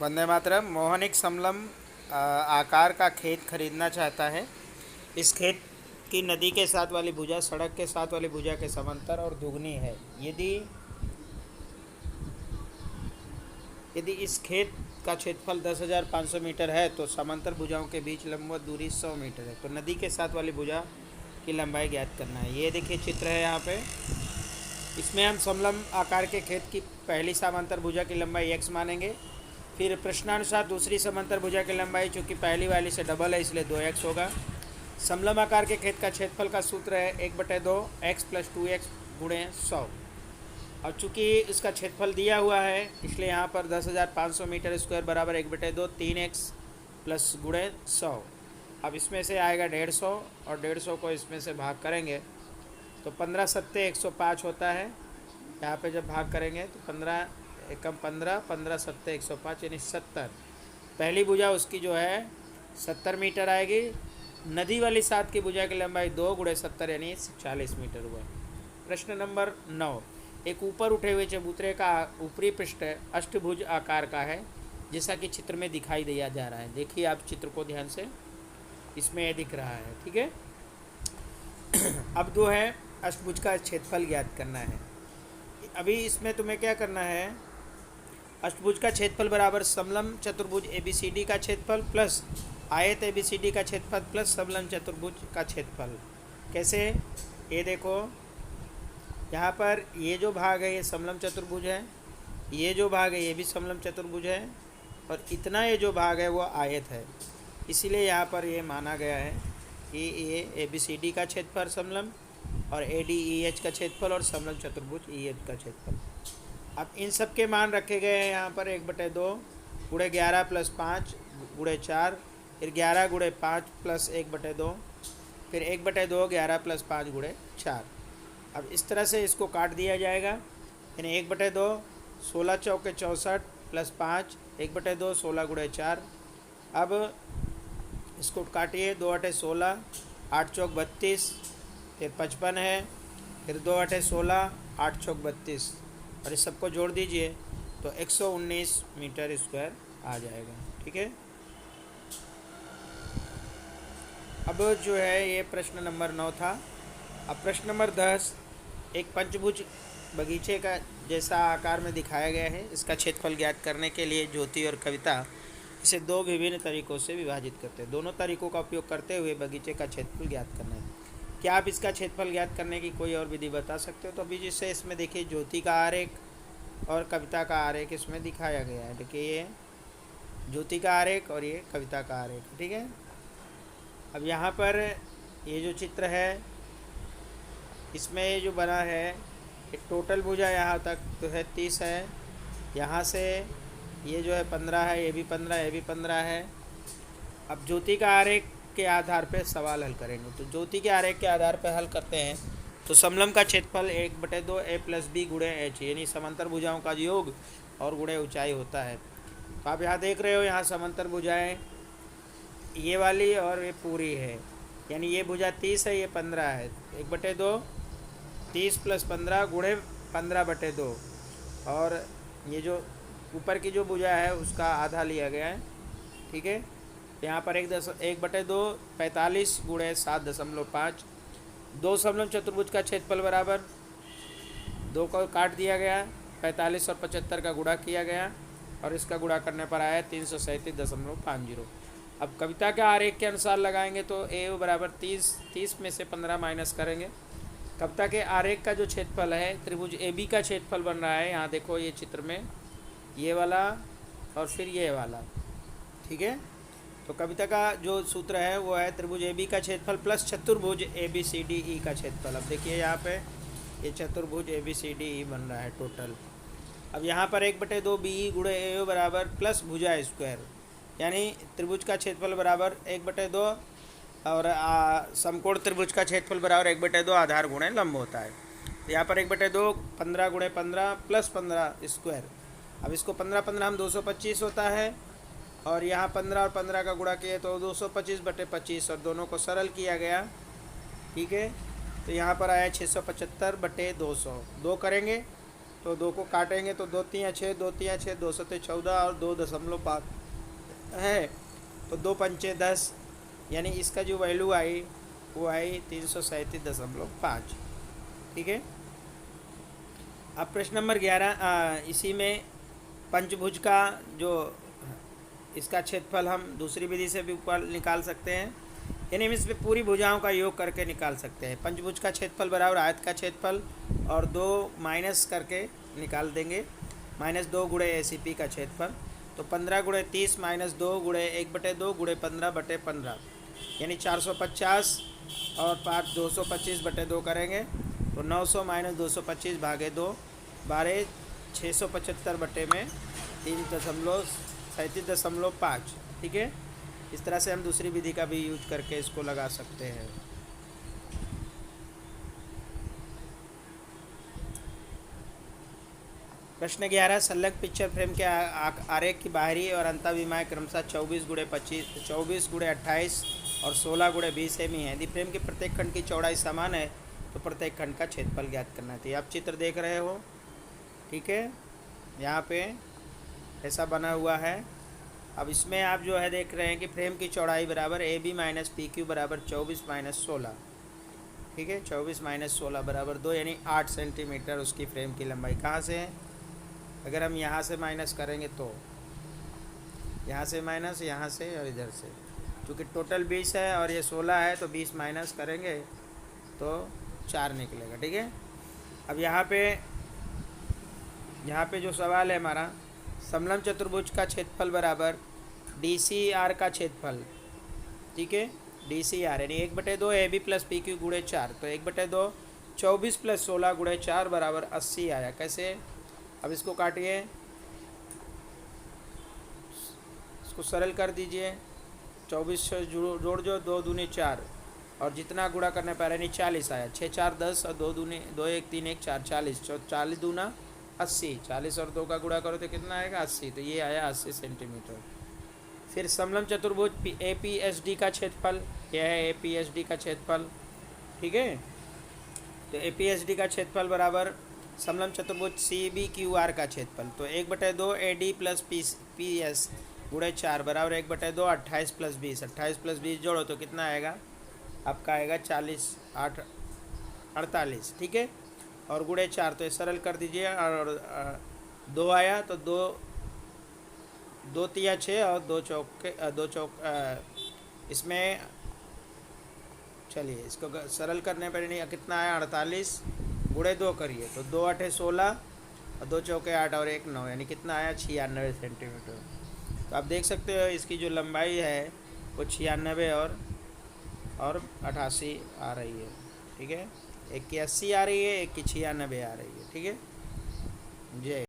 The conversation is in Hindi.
वंदे मातरम। मोहन एक समलम आकार का खेत खरीदना चाहता है। इस खेत की नदी के साथ वाली भुजा सड़क के साथ वाली भुजा के समांतर और दुगनी है। यदि यदि इस खेत का क्षेत्रफल 10,500 मीटर है तो समांतर भुजाओं के बीच लंबवत दूरी 100 मीटर है। तो नदी के साथ वाली भुजा की लंबाई ज्ञात करना है। ये देखिए चित्र है यहाँ पे। इसमें हम समलम आकार के खेत की पहली समांतर भुजा की लंबाई x मानेंगे। फिर प्रश्नानुसार दूसरी समांतर भुजा की लंबाई चूँकि पहली वाली से डबल है इसलिए 2x होगा। समलम आकार के खेत का क्षेत्रफल का सूत्र है 1/2 x + 2x × 100। और चूँकि इसका क्षेत्रफल दिया हुआ है इसलिए यहाँ पर 10,500 मीटर स्क्वायर बराबर 1/2 3x प्लस × 100। अब इसमें से आएगा 150 और 150 को इसमें से भाग करेंगे तो 15 सत्ते 105 होता है। यहाँ पे जब भाग करेंगे तो 15 एकम 15 15 सत्ते 105 यानी 70। पहली भुजा उसकी जो है 70 मीटर आएगी। नदी वाली साथ की भुजा की लंबाई 2 × 70 यानी 40 मीटर हुआ। प्रश्न नंबर 9। एक ऊपर उठे हुए चबूतरे का ऊपरी पृष्ठ अष्टभुज आकार का है जैसा कि चित्र में दिखाई दिया जा रहा है। देखिए आप चित्र को ध्यान से, इसमें यह दिख रहा है, ठीक है। अब जो है अष्टभुज का क्षेत्रफल ज्ञात करना है। अभी इसमें तुम्हें क्या करना है, अष्टभुज का क्षेत्रफल बराबर समलम चतुर्भुज ABCD का क्षेत्रफल प्लस आयत ABCD का क्षेत्रफल प्लस समलम चतुर्भुज का क्षेत्रफल। कैसे, ये देखो यहाँ पर ये जो भाग है ये समलम चतुर्भुज है, ये जो भाग है ये भी समलम चतुर्भुज है और इतना ये जो भाग है वो आयत है। इसीलिए यहाँ पर ये माना गया है कि ये ABCD का क्षेत्रफल समलम और ADEH का क्षेत्रफल और समलम चतुर्भुज EH का क्षेत्रफल। अब इन सब के मान रखे गए हैं यहाँ पर 1/2 × 11 + 5 × 4, फिर 11 × 5 + 1/2, फिर 1/2 11 + 5 × 4। अब इस तरह से इसको काट दिया जाएगा, यानी 1/2 16 चौके 64 + 5 1/2 16 × 4। अब इसको काटिए, 2 × 16 8 चौक 32, फिर 55 है, फिर 2 × 16 8 चौक 32 और इस सबको जोड़ दीजिए तो 119 मीटर स्क्वायर आ जाएगा, ठीक है। अब जो है ये प्रश्न नंबर 9 था। अब प्रश्न नंबर 10। एक पंचभुज बगीचे का जैसा आकार में दिखाया गया है। इसका क्षेत्रफल ज्ञात करने के लिए ज्योति और कविता इसे 2 विभिन्न तरीकों से विभाजित करते हैं। दोनों तरीकों का उपयोग करते हुए बगीचे का क्षेत्रफल ज्ञात करना है। क्या आप इसका क्षेत्रफल ज्ञात करने की कोई और विधि बता सकते हो? तो अभी जिससे इसमें देखिए ज्योति का आरेख और कविता का आरेख इसमें दिखाया गया है। देखिए ये ज्योति का आरेख और ये कविता का आरेख, ठीक है। अब यहाँ पर ये जो चित्र है इसमें ये जो बना है एक टोटल भुजा यहाँ तक तो है 30 है, यहाँ से ये जो है 15 है, ये भी 15, ये भी 15 है। अब ज्योति का आरेख के आधार पर सवाल हल करेंगे। तो ज्योति के आरेख के आधार पर हल करते हैं तो समलम का क्षेत्रफल 1/2 A + B × H यानी समांतर भुजाओं का योग और गुणे ऊंचाई होता है। तो आप यहाँ देख रहे हो, यहाँ समांतर भुजाएं ये वाली और ये पूरी है, यानी ये भुजा 30 है, ये 15 है। 1/2 30 + 15 × 15/2 और ये जो ऊपर की जो भुजा है उसका आधा लिया गया है, ठीक है। यहाँ पर 1/2 45 × 7.5। 2 समलम चतुर्भुज का क्षेत्रफल बराबर 2 को काट दिया गया, 45 और 75 का गुणा किया गया और इसका गुणा करने पर आया 337.50। अब कविता के आरेख के अनुसार लगाएंगे तो A बराबर 30 में से 15 माइनस करेंगे। कविता के आरेख का जो क्षेत्रफल है त्रिभुज AB का क्षेत्रफल बन रहा है, यहाँ देखो ये चित्र में ये वाला और फिर ये वाला, ठीक है। तो कविता का जो सूत्र है वो है त्रिभुज AB का क्षेत्रफल प्लस चतुर्भुज ABCDE का क्षेत्रफल। अब देखिए यहाँ पे ये चतुर्भुज ABCDE बन रहा है टोटल। अब यहाँ पर 1/2 BE × AO बराबर प्लस भुजा स्क्वायर, यानी त्रिभुज का क्षेत्रफल बराबर 1/2 और समकोण त्रिभुज का क्षेत्रफल बराबर 1/2 आधार गुणे लंब होता है। तो यहाँ पर 1/2 15 × 15 + 15 स्क्वायर। अब इसको 15 हम 225 होता है और यहाँ 15 और 15 का गुणा किए तो 225/25 और दोनों को सरल किया गया, ठीक है। तो यहाँ पर आया 675/200। 2 करेंगे तो 2 को काटेंगे तो 2 तियाँ 6, 2 तियाँ 6, 2 सते 14 और 2.5 है, तो 2 पंचे 10, यानी इसका जो वैल्यू आई वो आई 337.5। ठीक है। अब प्रश्न नंबर 11, इसी में पंचभुज का जो इसका क्षेत्रफल हम दूसरी विधि से भी ऊपर निकाल सकते हैं, यानी हम इसमें पूरी भुजाओं का योग करके निकाल सकते हैं। पंचभुज का क्षेत्रफल बराबर आयत का क्षेत्रफल और 2 माइनस करके निकाल देंगे, -2 गुणे ACP का क्षेत्रफल, तो 15 गुणे 30 -2 गुणे 1/2 गुणे 15/15, यानी 450 और 5 225/2 करेंगे तो 900 - 225 भागे 2 12 675 बटे में 3.37.5। ठीक है। इस तरह से हम दूसरी विधि का भी यूज करके इसको लगा सकते हैं। प्रश्न 11, संलग्न पिक्चर फ्रेम के आरेख की बाहरी और अंतःविमाएँ क्रमशः 24 गुणे 25, 24 गुणे 28 और 16 गुणे 20 सेमी है। यदि फ्रेम के प्रत्येक खंड की चौड़ाई समान है तो प्रत्येक खंड का क्षेत्रफल ज्ञात करना चाहिए। आप चित्र देख रहे हो, ठीक है, यहाँ पे ऐसा बना हुआ है। अब इसमें आप जो है देख रहे हैं कि फ्रेम की चौड़ाई बराबर AB - PQ बराबर 24 - 16। ठीक है, 24 - 16 बराबर 2, यानी 8 सेंटीमीटर उसकी फ्रेम की लंबाई। कहाँ से है? अगर हम यहाँ से माइनस करेंगे तो यहाँ से माइनस, यहाँ से और इधर से, क्योंकि टोटल 20 है और ये 16 है तो 20 माइनस करेंगे तो 4 निकलेगा। ठीक है। अब यहाँ पे जो सवाल है हमारा, समलंब चतुर्भुज का क्षेत्रफल बराबर DCR का क्षेत्रफल। ठीक है, DCR यानी 1/2 AB + PQ गुणे 4, तो 1/2 24 + 16 गुणे 4 बराबर 80 आया। कैसे? अब इसको काटिए, इसको सरल कर दीजिए, 24 से जोड़ जो 2 दूनी 4 और जितना गुणा करने पा रहे नहीं 40 आया, 6 4 10 और 2 दूनी 2 1 3 1 4 40, 40 दूना 80, 40 और 2 का गुणा करो तो कितना आएगा? 80, तो ये आया 80 सेंटीमीटर। फिर समलंब चतुर्भुज APSD का क्षेत्रफल, यह है APSD का क्षेत्रफल। ठीक है, तो APSD का क्षेत्रफल बराबर समलंब चतुर्भुज CBQR का क्षेत्रफल, तो 1/2 AD + PS गुणे 4 बराबर 1/2 28 + 20, 28 + 20 जोड़ो तो कितना आएगा? आपका आएगा 40 8 48। ठीक है, और गुणे 4 तो ये सरल कर दीजिए, और 2 आया तो 2 तिया 6 और 2 चौक इसमें, चलिए इसको सरल करने पर नहीं कितना आया? 48 गुणे 2 करिए तो 2 8 16 और 2 चौके 8 और 1 9, यानी कितना आया? 96 सेंटीमीटर। तो आप देख सकते हो इसकी जो लंबाई है वो 96 और 88 आ रही है। ठीक है, एक की 80 आ रही है, एक की 96 आ रही है। ठीक है, जय।